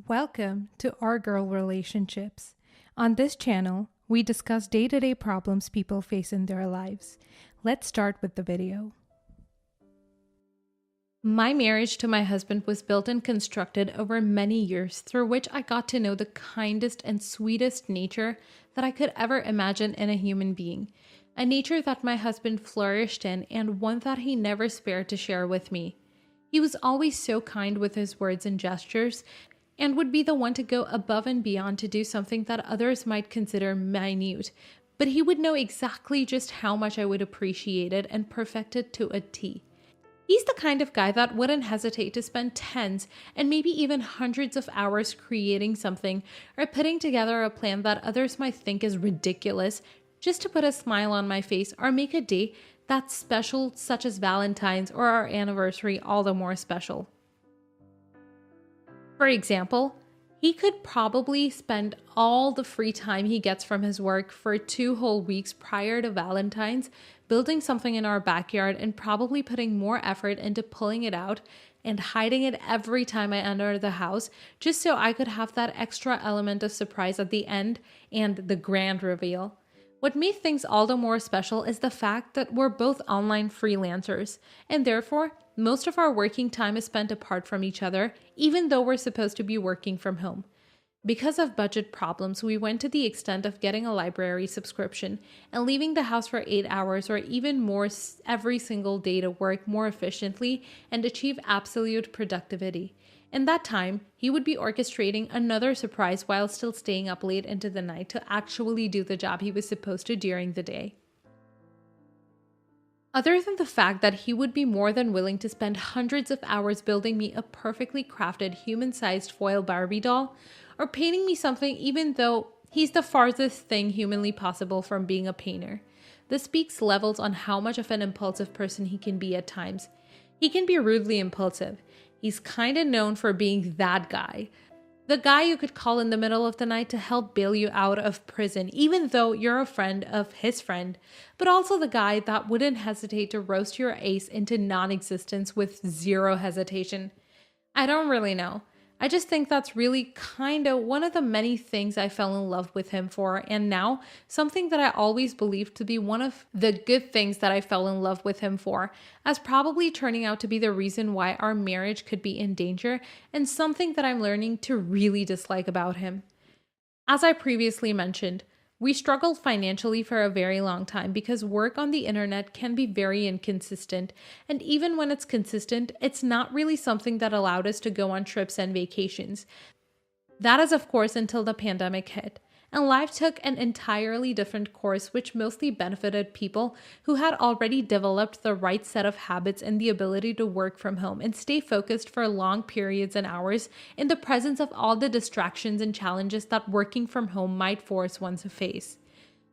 Welcome to Our Girl Relationships. On this channel, we discuss day-to-day problems people face in their lives. Let's start with the video. My marriage to my husband was built and constructed over many years, through which I got to know the kindest and sweetest nature that I could ever imagine in a human being. A nature that my husband flourished in and one that he never spared to share with me. He was always so kind with his words and gestures, and would be the one to go above and beyond to do something that others might consider minute, but he would know exactly just how much I would appreciate it and perfect it to a T. He's the kind of guy that wouldn't hesitate to spend tens and maybe even hundreds of hours creating something or putting together a plan that others might think is ridiculous just to put a smile on my face or make a day that's special, such as Valentine's or our anniversary, all the more special. For example, he could probably spend all the free time he gets from his work for 2 whole weeks prior to Valentine's building something in our backyard and probably putting more effort into pulling it out and hiding it every time I enter the house just so I could have that extra element of surprise at the end and the grand reveal. What made things all the more special is the fact that we're both online freelancers, and therefore, most of our working time is spent apart from each other, even though we're supposed to be working from home. Because of budget problems, we went to the extent of getting a library subscription and leaving the house for 8 hours or even more every single day to work more efficiently and achieve absolute productivity. In that time, he would be orchestrating another surprise while still staying up late into the night to actually do the job he was supposed to during the day. Other than the fact that he would be more than willing to spend hundreds of hours building me a perfectly crafted human-sized foil Barbie doll, or painting me something even though he's the farthest thing humanly possible from being a painter. This speaks levels on how much of an impulsive person he can be at times. He can be rudely impulsive. He's kinda known for being that guy. The guy you could call in the middle of the night to help bail you out of prison, even though you're a friend of his friend, but also the guy that wouldn't hesitate to roast your ace into non-existence with zero hesitation. I don't really know. I just think that's really kinda one of the many things I fell in love with him for, and now something that I always believed to be one of the good things that I fell in love with him for, as probably turning out to be the reason why our marriage could be in danger, and something that I'm learning to really dislike about him. As I previously mentioned, we struggled financially for a very long time because work on the internet can be very inconsistent, and even when it's consistent, it's not really something that allowed us to go on trips and vacations. That is, of course, until the pandemic hit, and life took an entirely different course which mostly benefited people who had already developed the right set of habits and the ability to work from home and stay focused for long periods and hours in the presence of all the distractions and challenges that working from home might force one to face.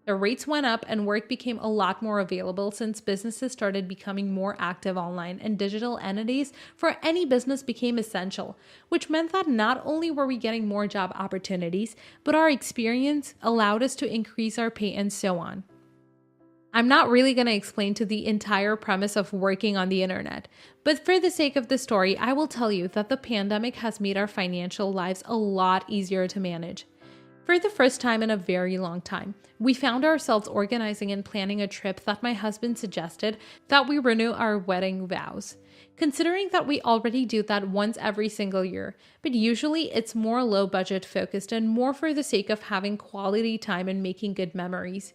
The rates went up and work became a lot more available since businesses started becoming more active online and digital entities for any business became essential, which meant that not only were we getting more job opportunities, but our experience allowed us to increase our pay and so on. I'm not really going to explain to the entire premise of working on the internet, but for the sake of the story, I will tell you that the pandemic has made our financial lives a lot easier to manage. For the first time in a very long time, we found ourselves organizing and planning a trip that my husband suggested that we renew our wedding vows. Considering that we already do that once every single year, but usually it's more low budget focused and more for the sake of having quality time and making good memories.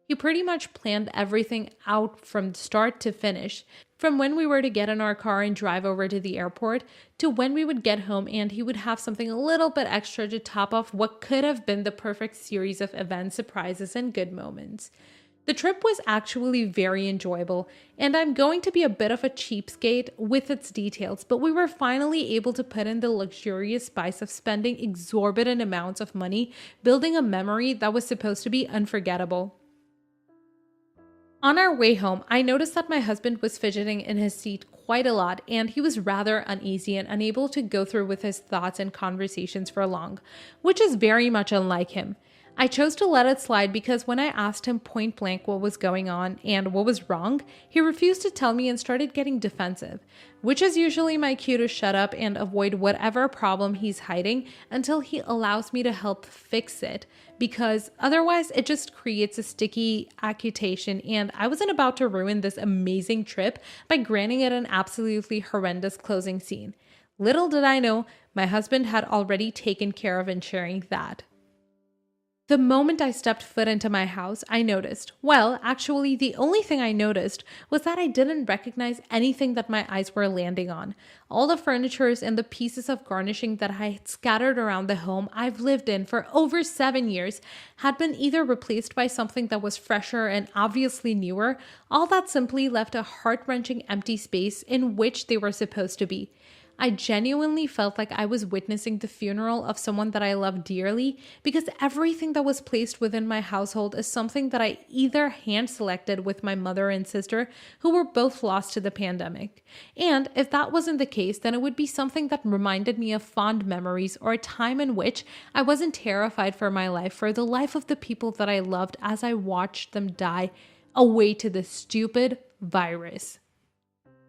He pretty much planned everything out from start to finish, from when we were to get in our car and drive over to the airport to when we would get home and he would have something a little bit extra to top off what could have been the perfect series of events, surprises, and good moments. The trip was actually very enjoyable, and I'm going to be a bit of a cheapskate with its details, but we were finally able to put in the luxurious spice of spending exorbitant amounts of money building a memory that was supposed to be unforgettable. On our way home, I noticed that my husband was fidgeting in his seat quite a lot, and he was rather uneasy and unable to go through with his thoughts and conversations for long, which is very much unlike him. I chose to let it slide because when I asked him point blank what was going on and what was wrong, he refused to tell me and started getting defensive, which is usually my cue to shut up and avoid whatever problem he's hiding until he allows me to help fix it, because otherwise it just creates a sticky accusation, and I wasn't about to ruin this amazing trip by granting it an absolutely horrendous closing scene. Little did I know, my husband had already taken care of ensuring that. The moment I stepped foot into my house, I noticed. Well, actually, the only thing I noticed was that I didn't recognize anything that my eyes were landing on. All the furnitures and the pieces of garnishing that I had scattered around the home I've lived in for over 7 years had been either replaced by something that was fresher and obviously newer, all that simply left a heart-wrenching empty space in which they were supposed to be. I genuinely felt like I was witnessing the funeral of someone that I love dearly, because everything that was placed within my household is something that I either hand-selected with my mother and sister, who were both lost to the pandemic. And if that wasn't the case, then it would be something that reminded me of fond memories or a time in which I wasn't terrified for my life, for the life of the people that I loved as I watched them die away to the stupid virus.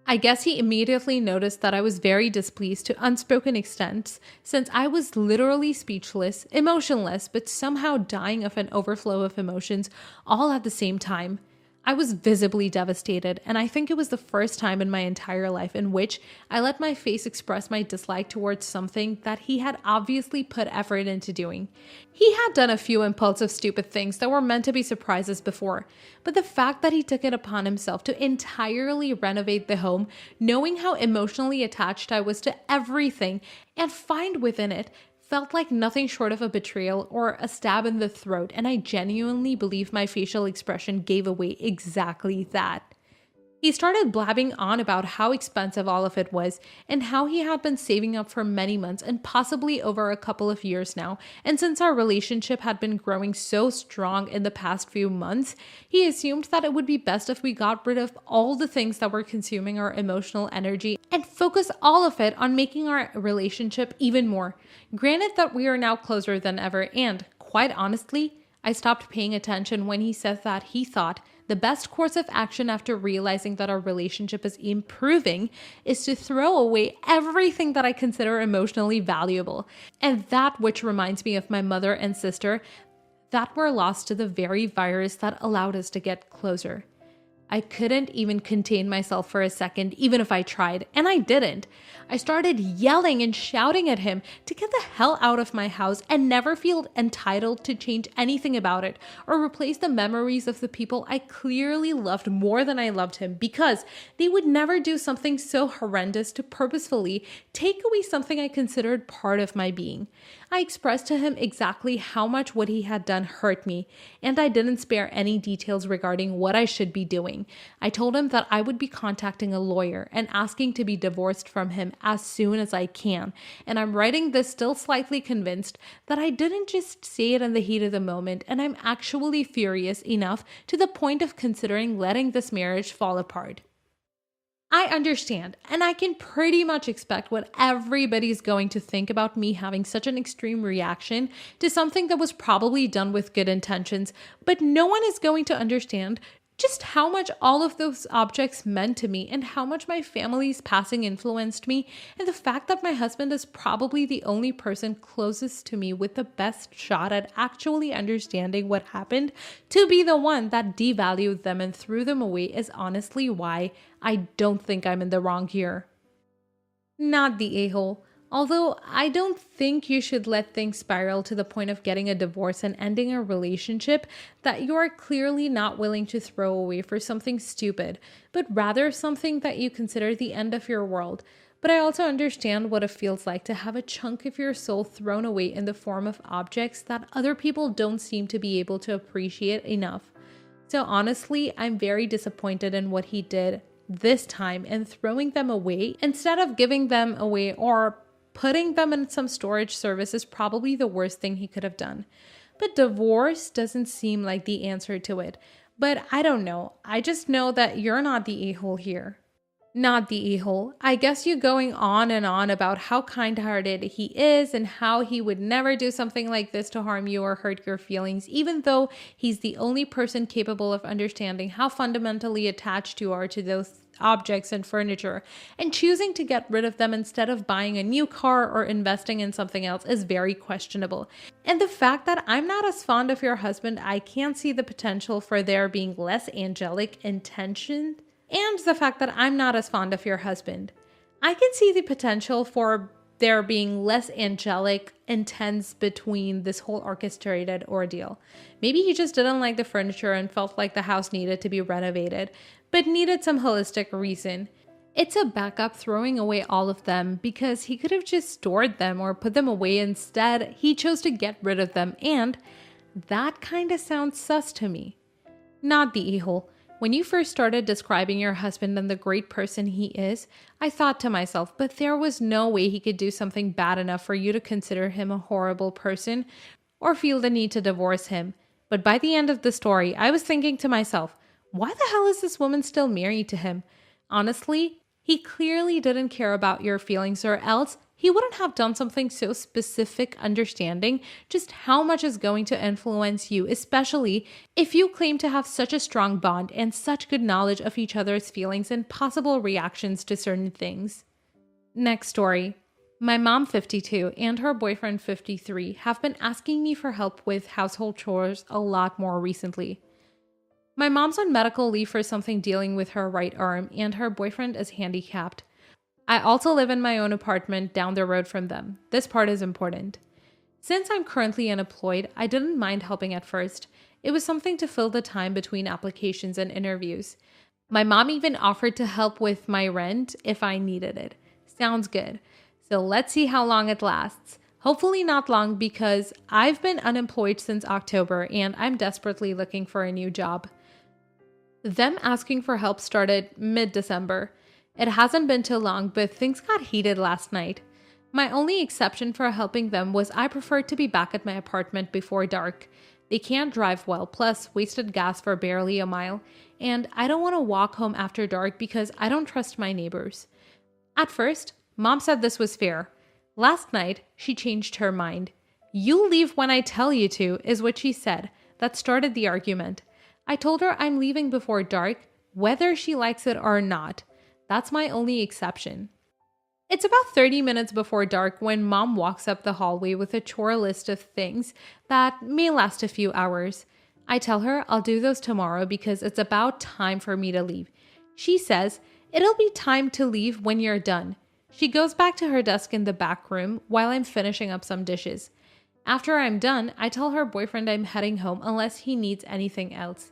I guess he immediately noticed that I was very displeased to unspoken extents, since I was literally speechless, emotionless, but somehow dying of an overflow of emotions all at the same time. I was visibly devastated, and I think it was the first time in my entire life in which I let my face express my dislike towards something that he had obviously put effort into doing. He had done a few impulsive, stupid things that were meant to be surprises before, but the fact that he took it upon himself to entirely renovate the home, knowing how emotionally attached I was to everything, and find within it felt like nothing short of a betrayal or a stab in the throat, and I genuinely believe my facial expression gave away exactly that. He started blabbing on about how expensive all of it was and how he had been saving up for many months and possibly over a couple of years now. And since our relationship had been growing so strong in the past few months, he assumed that it would be best if we got rid of all the things that were consuming our emotional energy and focus all of it on making our relationship even more. Granted that we are now closer than ever, and quite honestly, I stopped paying attention when he said that he thought the best course of action after realizing that our relationship is improving is to throw away everything that I consider emotionally valuable, and that which reminds me of my mother and sister that were lost to the very virus that allowed us to get closer. I couldn't even contain myself for a second, even if I tried, and I didn't. I started yelling and shouting at him to get the hell out of my house and never feel entitled to change anything about it or replace the memories of the people I clearly loved more than I loved him, because they would never do something so horrendous to purposefully take away something I considered part of my being. I expressed to him exactly how much what he had done hurt me, and I didn't spare any details regarding what I should be doing. I told him that I would be contacting a lawyer and asking to be divorced from him as soon as I can, and I'm writing this still slightly convinced that I didn't just say it in the heat of the moment, and I'm actually furious enough to the point of considering letting this marriage fall apart. I understand, and I can pretty much expect what everybody's going to think about me having such an extreme reaction to something that was probably done with good intentions, but no one is going to understand just how much all of those objects meant to me and how much my family's passing influenced me, and the fact that my husband is probably the only person closest to me with the best shot at actually understanding what happened to be the one that devalued them and threw them away is honestly why I don't think I'm in the wrong here. Not the a-hole. Although I don't think you should let things spiral to the point of getting a divorce and ending a relationship that you are clearly not willing to throw away for something stupid, but rather something that you consider the end of your world. But I also understand what it feels like to have a chunk of your soul thrown away in the form of objects that other people don't seem to be able to appreciate enough. So honestly, I'm very disappointed in what he did this time, and throwing them away instead of giving them away or putting them in some storage service is probably the worst thing he could have done. But divorce doesn't seem like the answer to it. But I don't know. I just know that you're not the a-hole here. Not the a-hole. I guess you going on and on about how kind-hearted he is and how he would never do something like this to harm you or hurt your feelings, even though he's the only person capable of understanding how fundamentally attached you are to those objects and furniture, and choosing to get rid of them instead of buying a new car or investing in something else is very questionable. And the fact that I'm not as fond of your husband, I can't see the potential for there being less angelic intention. And the fact that I'm not as fond of your husband, I can see the potential for there being less angelic intense between this whole orchestrated ordeal. Maybe he just didn't like the furniture and felt like the house needed to be renovated, but needed some holistic reason. It's a backup throwing away all of them because he could have just stored them or put them away instead. He chose to get rid of them, and that kind of sounds sus to me. Not the a-hole. When you first started describing your husband and the great person he is, I thought to myself, but there was no way he could do something bad enough for you to consider him a horrible person or feel the need to divorce him. But by the end of the story, I was thinking to myself, why the hell is this woman still married to him? Honestly, he clearly didn't care about your feelings, or else he wouldn't have done something so specific, understanding just how much is going to influence you, especially if you claim to have such a strong bond and such good knowledge of each other's feelings and possible reactions to certain things. Next story. My mom, 52, and her boyfriend, 53, have been asking me for help with household chores a lot more recently. My mom's on medical leave for something dealing with her right arm, and her boyfriend is handicapped. I also live in my own apartment down the road from them. This part is important. Since I'm currently unemployed, I didn't mind helping at first. It was something to fill the time between applications and interviews. My mom even offered to help with my rent if I needed it. Sounds good. So let's see how long it lasts. Hopefully not long, because I've been unemployed since October and I'm desperately looking for a new job. Them asking for help started mid-December. It hasn't been too long, but things got heated last night. My only exception for helping them was I preferred to be back at my apartment before dark. They can't drive well, plus wasted gas for barely a mile, and I don't want to walk home after dark because I don't trust my neighbors. At first, Mom said this was fair. Last night, she changed her mind. "You leave when I tell you to," is what she said. That started the argument. I told her I'm leaving before dark, whether she likes it or not. That's my only exception. It's about 30 minutes before dark when Mom walks up the hallway with a chore list of things that may last a few hours. I tell her I'll do those tomorrow because it's about time for me to leave. She says, "It'll be time to leave when you're done." She goes back to her desk in the back room while I'm finishing up some dishes. After I'm done, I tell her boyfriend I'm heading home unless he needs anything else.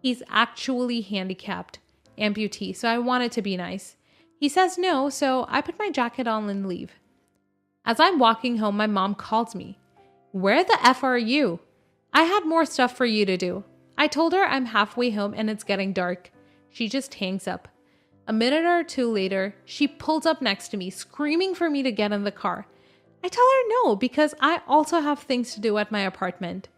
He's actually handicapped, amputee, so I wanted to be nice. He says no, so I put my jacket on and leave. As I'm walking home, my mom calls me. "Where the F are you? I had more stuff for you to do." I told her I'm halfway home and it's getting dark. She just hangs up. A minute or two later, she pulls up next to me, screaming for me to get in the car. I tell her no, because I also have things to do at my apartment.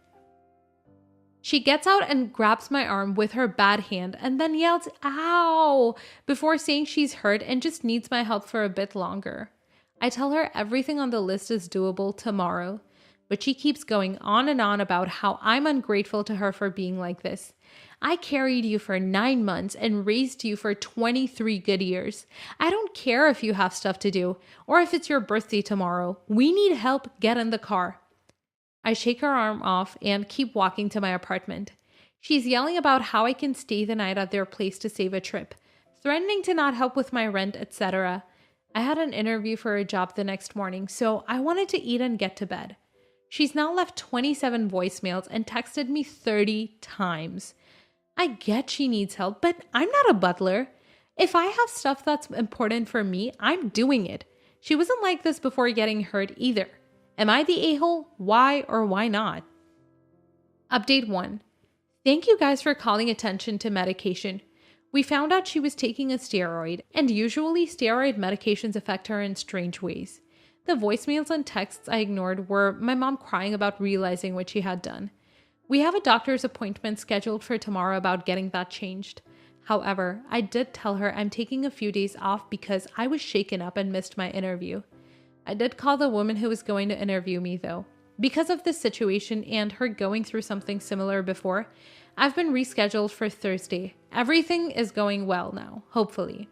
She gets out and grabs my arm with her bad hand and then yells, "Ow!" before saying she's hurt and just needs my help for a bit longer. I tell her everything on the list is doable tomorrow, but she keeps going on and on about how I'm ungrateful to her for being like this. I carried you for 9 months and raised you for 23 good years. I don't care if you have stuff to do or if it's your birthday tomorrow. We need help. Get in the car. I shake her arm off and keep walking to my apartment. She's yelling about how I can stay the night at their place to save a trip, threatening to not help with my rent, etc. I had an interview for a job the next morning, so I wanted to eat and get to bed. She's now left 27 voicemails and texted me 30 times. I get she needs help, but I'm not a butler. If I have stuff that's important for me, I'm doing it. She wasn't like this before getting hurt either. Am I the a-hole? Why or why not? Update 1. Thank you guys for calling attention to medication. We found out she was taking a steroid, and usually steroid medications affect her in strange ways. The voicemails and texts I ignored were my mom crying about realizing what she had done. We have a doctor's appointment scheduled for tomorrow about getting that changed. However, I did tell her I'm taking a few days off because I was shaken up and missed my interview. I did call the woman who was going to interview me though. Because of this situation and her going through something similar before, I've been rescheduled for Thursday. Everything is going well now, hopefully.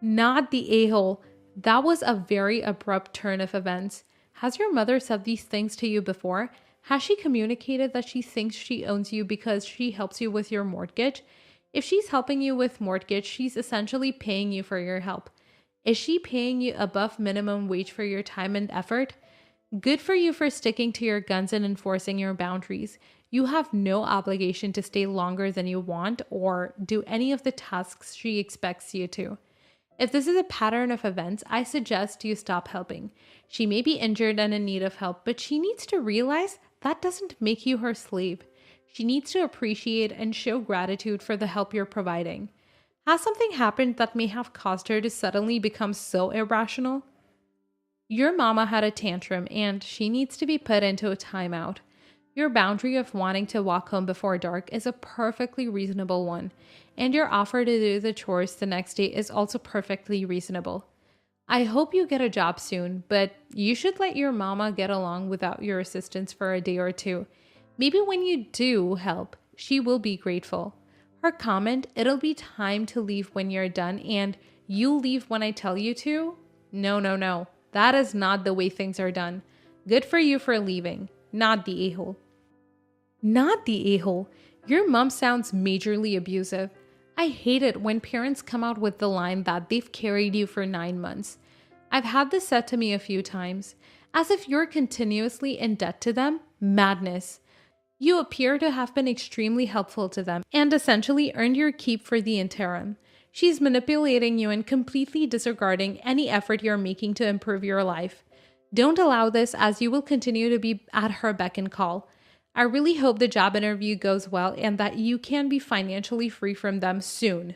Not the a-hole. That was a very abrupt turn of events. Has your mother said these things to you before? Has she communicated that she thinks she owns you because she helps you with your mortgage? If she's helping you with mortgage, she's essentially paying you for your help. Is she paying you above minimum wage for your time and effort? Good for you for sticking to your guns and enforcing your boundaries. You have no obligation to stay longer than you want or do any of the tasks she expects you to. If this is a pattern of events, I suggest you stop helping. She may be injured and in need of help, but she needs to realize that doesn't make you her slave. She needs to appreciate and show gratitude for the help you're providing. Has something happened that may have caused her to suddenly become so irrational? Your mama had a tantrum and she needs to be put into a timeout. Your boundary of wanting to walk home before dark is a perfectly reasonable one, and your offer to do the chores the next day is also perfectly reasonable. I hope you get a job soon, but you should let your mama get along without your assistance for a day or two. Maybe when you do help, she will be grateful. Her comment, "It'll be time to leave when you're done," and "You'll leave when I tell you to?" No. That is not the way things are done. Good for you for leaving. Not the a-hole. Not the a-hole. Your mom sounds majorly abusive. I hate it when parents come out with the line that they've carried you for 9 months. I've had this said to me a few times. As if you're continuously in debt to them? Madness. You appear to have been extremely helpful to them and essentially earned your keep for the interim. She's manipulating you and completely disregarding any effort you're making to improve your life. Don't allow this, as you will continue to be at her beck and call. I really hope the job interview goes well and that you can be financially free from them soon.